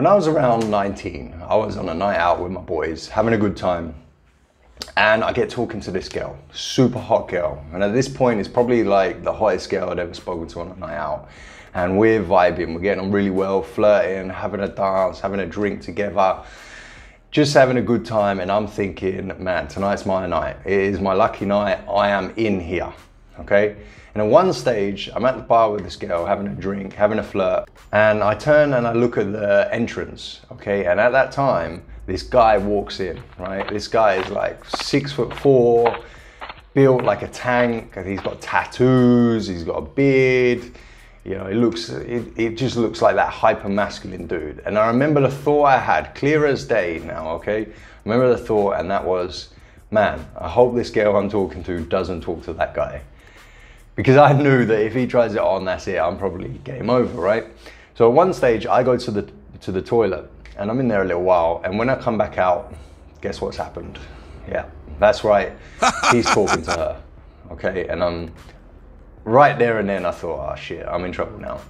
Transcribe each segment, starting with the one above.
When I was around 19, I was on a night out with my boys, having a good time. And I get talking to this girl, super hot girl. And at this point, it's probably like the hottest girl I'd ever spoken to on a night out. And we're vibing, we're getting on really well, flirting, having a dance, having a drink together, just having a good time. And I'm thinking, man, tonight's my night. It is my lucky night. I am in here, okay? And at one stage, I'm at the bar with this girl, having a drink, having a flirt. And I turn and I look at the entrance, okay? And at that time, this guy walks in, right? This guy is like 6'4", built like a tank, and he's got tattoos, he's got a beard. You know, it just looks like that hyper masculine dude. And I remember the thought I had, clear as day now, okay? I remember the thought, and that was, man, I hope this girl I'm talking to doesn't talk to that guy. Because I knew that if he tries it on, that's it, I'm probably game over, right? So at one stage, I go to the toilet, and I'm in there a little while, and when I come back out, guess what's happened? Yeah, that's right, he's talking to her, okay? And I'm right there and then I thought, oh shit, I'm in trouble now.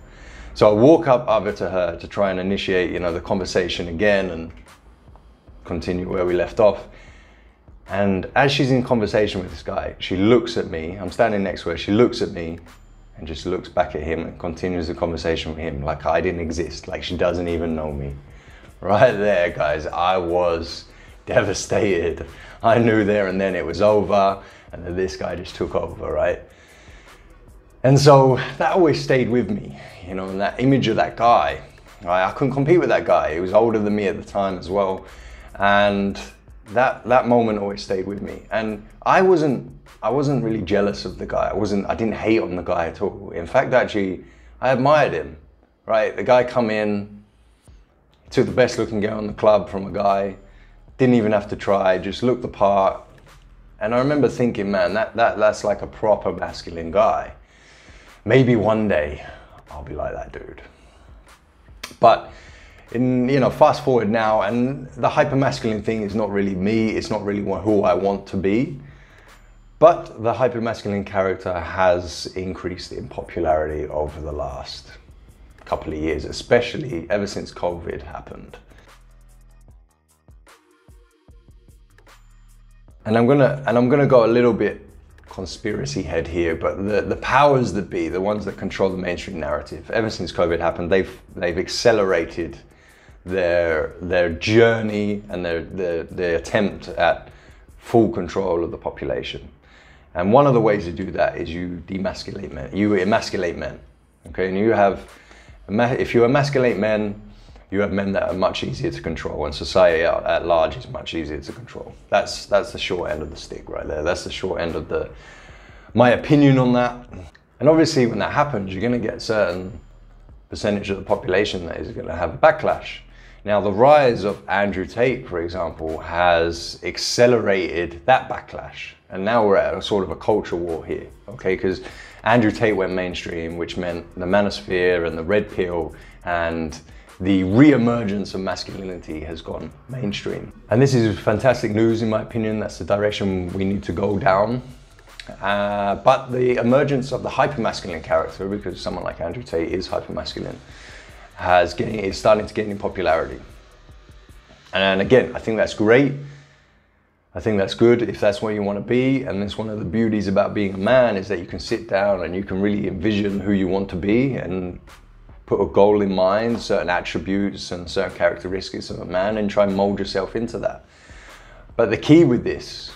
So I walk up over to her to try and initiate, you know, the conversation again and continue where we left off. And as she's in conversation with this guy, she looks at me, I'm standing next to her, she looks at me and just looks back at him and continues the conversation with him like I didn't exist, like she doesn't even know me. Right there, guys, I was devastated. I knew there and then it was over, and then this guy just took over, right? And so that always stayed with me, you know, and that image of that guy, right? I couldn't compete with that guy. He was older than me at the time as well. And that moment always stayed with me. And I wasn't really jealous of the guy. I didn't hate on the guy at all. In fact, actually, I admired him, right? The guy come in, took the best looking girl in the club from a guy, didn't even have to try, just looked the part. And I remember thinking, man, that's like a proper masculine guy. Maybe one day I'll be like that dude. But fast forward now, and the hypermasculine thing is not really me, it's not really who I want to be. But the hypermasculine character has increased in popularity over the last couple of years, especially ever since COVID happened. And I'm gonna go a little bit conspiracy head here, but the powers that be, the ones that control the mainstream narrative, ever since COVID happened, they've accelerated their journey and their attempt at full control of the population. And one of the ways to do that is you demasculate men, you emasculate men, okay? And if you emasculate men, you have men that are much easier to control, and society at large is much easier to control. That's the short end of the stick right there. That's the short end of my opinion on that. And obviously when that happens, you're gonna get a certain percentage of the population that is gonna have a backlash. Now the rise of Andrew Tate, for example, has accelerated that backlash. And now we're at a sort of a culture war here, okay? Because Andrew Tate went mainstream, which meant the manosphere and the red pill and the re-emergence of masculinity has gone mainstream. And this is fantastic news in my opinion. That's the direction we need to go down. But the emergence of the hypermasculine character, because someone like Andrew Tate is hypermasculine, is starting to gain in popularity. And again, I think that's great. I think that's good if that's what you want to be. And that's one of the beauties about being a man, is that you can sit down and you can really envision who you want to be and put a goal in mind, certain attributes and certain characteristics of a man, and try and mold yourself into that. But the key with this,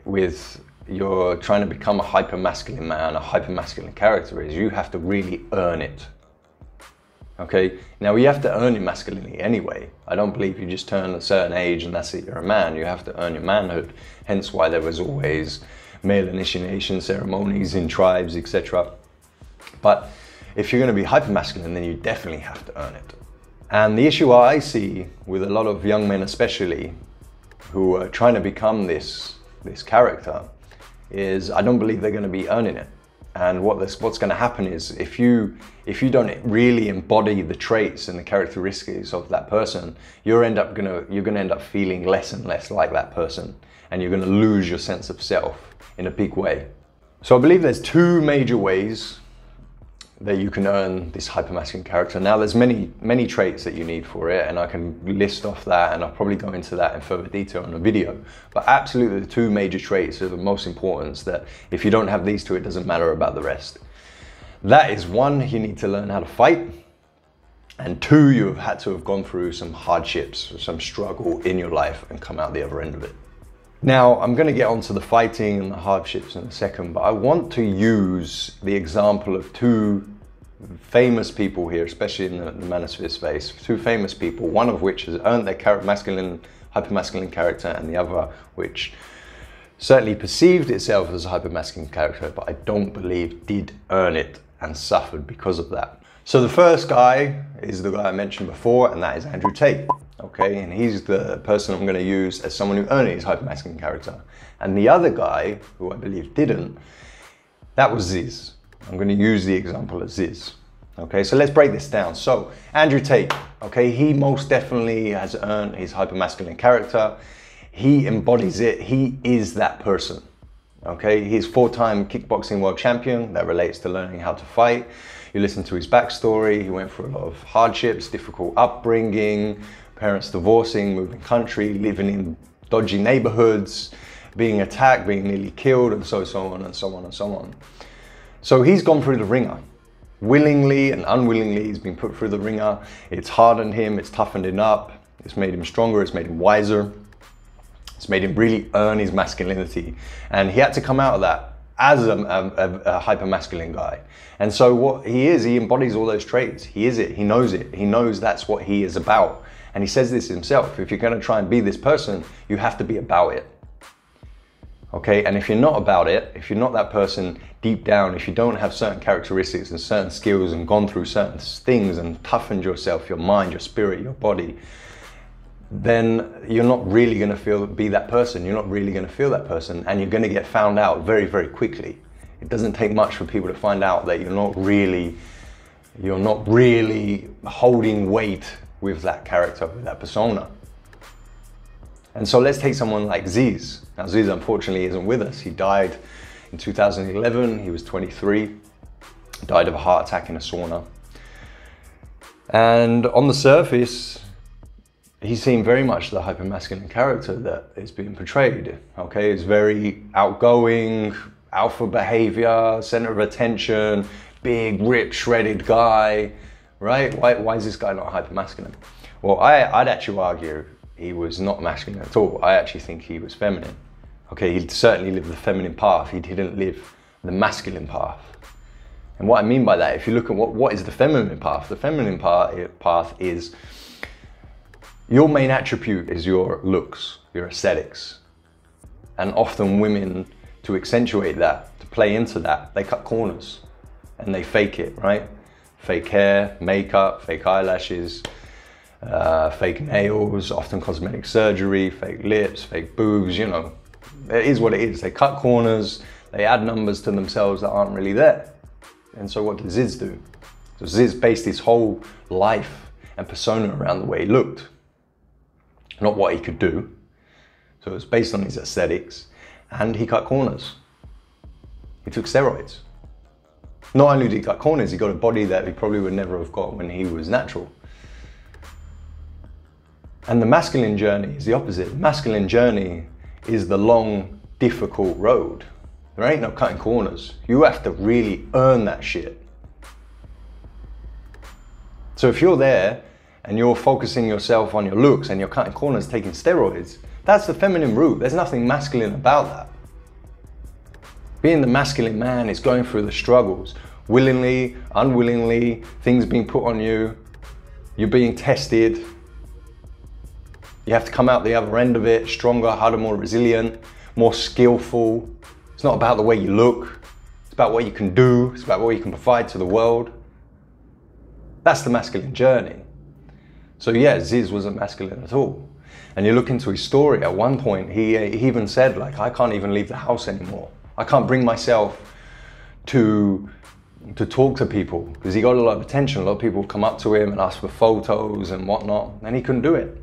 with you're trying to become a hyper-masculine man, a hyper-masculine character, is you have to really earn it. Okay, now you have to earn your masculinity anyway. I don't believe you just turn a certain age and that's it, you're a man. You have to earn your manhood. Hence why there was always male initiation ceremonies in tribes, etc. But if you're going to be hypermasculine, then you definitely have to earn it. And the issue I see with a lot of young men especially, who are trying to become this character, is I don't believe they're going to be earning it. And what's going to happen is if you don't really embody the traits and the characteristics of that person, you're going to end up feeling less and less like that person, and you're going to lose your sense of self in a big way. So I believe there's two major ways that you can earn this hypermasculine character. Now there's many traits that you need for it, and I can list off that, and I'll probably go into that in further detail in a video. But absolutely the two major traits are the most important, that if you don't have these two, it doesn't matter about the rest. That is one, you need to learn how to fight. And two, you have had to have gone through some hardships, some struggle in your life and come out the other end of it. Now, I'm going to get onto the fighting and the hardships in a second, but I want to use the example of two famous people here, especially in the manosphere space. Two famous people, one of which has earned their hypermasculine character, and the other which certainly perceived itself as a hypermasculine character, but I don't believe did earn it and suffered because of that. So the first guy is the guy I mentioned before, and that is Andrew Tate. Okay, and he's the person I'm going to use as someone who earned his hypermasculine character. And the other guy, who I believe didn't, that was Ziz. I'm going to use the example of Ziz. Okay, so let's break this down. So Andrew Tate, okay, he most definitely has earned his hypermasculine character. He embodies it. He is that person. Okay, he's four-time kickboxing world champion. That relates to learning how to fight. You listen to his backstory. He went through a lot of hardships, difficult upbringing, parents divorcing, moving country, living in dodgy neighborhoods, being attacked, being nearly killed, and so on and so on and so on. So he's gone through the ringer. Willingly and unwillingly, he's been put through the ringer. It's hardened him, it's toughened him up, it's made him stronger, it's made him wiser. It's made him really earn his masculinity. And he had to come out of that as a hypermasculine guy. And so what he is, he embodies all those traits. He is it, he knows it. He knows that's what he is about. And he says this himself, if you're gonna try and be this person, you have to be about it. Okay, and if you're not about it, if you're not that person deep down, if you don't have certain characteristics and certain skills and gone through certain things and toughened yourself, your mind, your spirit, your body, then you're not really going to be that person. You're not really going to feel that person, and you're going to get found out very, very quickly. It doesn't take much for people to find out that you're not really holding weight with that character, with that persona. And so let's take someone like Ziz. Now Ziz unfortunately isn't with us. He died in 2011. He was 23. Died of a heart attack in a sauna. And on the surface, he seemed very much the hypermasculine character that is being portrayed. Okay, he's very outgoing, alpha behavior, center of attention, big, ripped, shredded guy, right? Why is this guy not hypermasculine? Well, I'd actually argue he was not masculine at all. I actually think he was feminine. Okay, he certainly lived the feminine path. He didn't live the masculine path. And what I mean by that, if you look at what is the feminine path, the feminine path is your main attribute is your looks, your aesthetics. And often women, to accentuate that, to play into that, they cut corners and they fake it, right? Fake hair, makeup, fake eyelashes, fake nails, often cosmetic surgery, fake lips, fake boobs, you know. It is what it is. They cut corners, they add numbers to themselves that aren't really there. And so what does Ziz do? So Ziz based his whole life and persona around the way he looked. Not what he could do. So it was based on his aesthetics, and he cut corners. He took steroids. Not only did he cut corners, he got a body that he probably would never have got when he was natural. And the masculine journey is the opposite. The masculine journey is the long, difficult road. There ain't no cutting corners. You have to really earn that shit. So if you're there, and you're focusing yourself on your looks and you're cutting corners, taking steroids, that's the feminine route. There's nothing masculine about that. Being the masculine man is going through the struggles, willingly, unwillingly, things being put on you, you're being tested. You have to come out the other end of it, stronger, harder, more resilient, more skillful. It's not about the way you look. It's about what you can do. It's about what you can provide to the world. That's the masculine journey. So yeah, Ziz wasn't masculine at all. And you look into his story, at one point, he even said, like, I can't even leave the house anymore. I can't bring myself to talk to people, because he got a lot of attention. A lot of people would come up to him and ask for photos and whatnot, and he couldn't do it.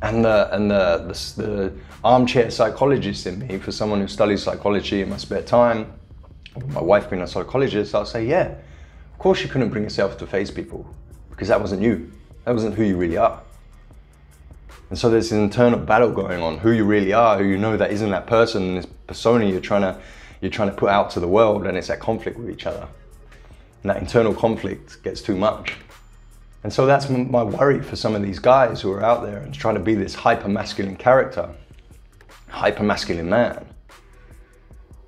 And the armchair psychologist in me, for someone who studies psychology in my spare time, my wife being a psychologist, I'll say, yeah, Of course you couldn't bring yourself to face people because that wasn't you. That wasn't who you really are. And so there's an internal battle going on, who you really are, who you know that isn't that person, and this persona you're trying to put out to the world, and it's at conflict with each other. And that internal conflict gets too much. And so that's my worry for some of these guys who are out there and trying to be this hyper-masculine character, hyper-masculine man.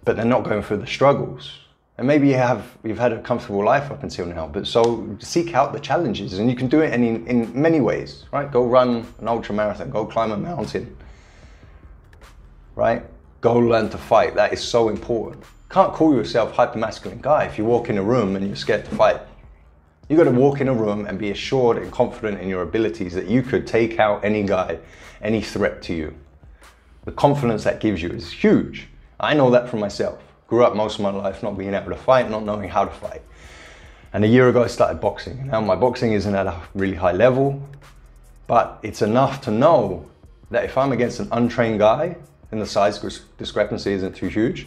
But they're not going through the struggles. And maybe you've had a comfortable life up until now, but so seek out the challenges, and you can do it in many ways, right? Go run an ultra marathon, go climb a mountain, right? Go learn to fight. That is so important. Can't call yourself hyper-masculine guy if you walk in a room and you're scared to fight. You got to walk in a room and be assured and confident in your abilities that you could take out any guy, any threat to you. The confidence that gives you is huge. I know that from myself. Grew up most of my life not being able to fight, not knowing how to fight. And a year ago I started boxing. Now my boxing isn't at a really high level, but it's enough to know that if I'm against an untrained guy and the size discrepancy isn't too huge,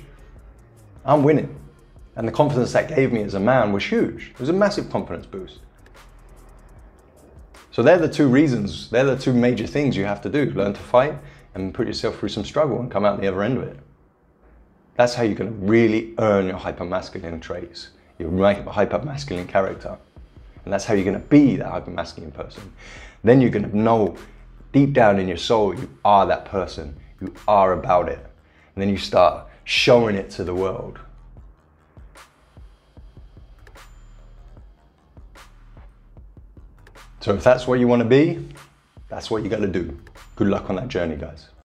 I'm winning. And the confidence that gave me as a man was huge. It was a massive confidence boost. So they're the two reasons, they're the two major things you have to do. Learn to fight and put yourself through some struggle and come out the other end of it. That's how you're going to really earn your hyper-masculine traits, your hyper-masculine character. And that's how you're going to be that hyper-masculine person. Then you're going to know deep down in your soul, you are that person. You are about it. And then you start showing it to the world. So if that's what you want to be, that's what you got to do. Good luck on that journey, guys.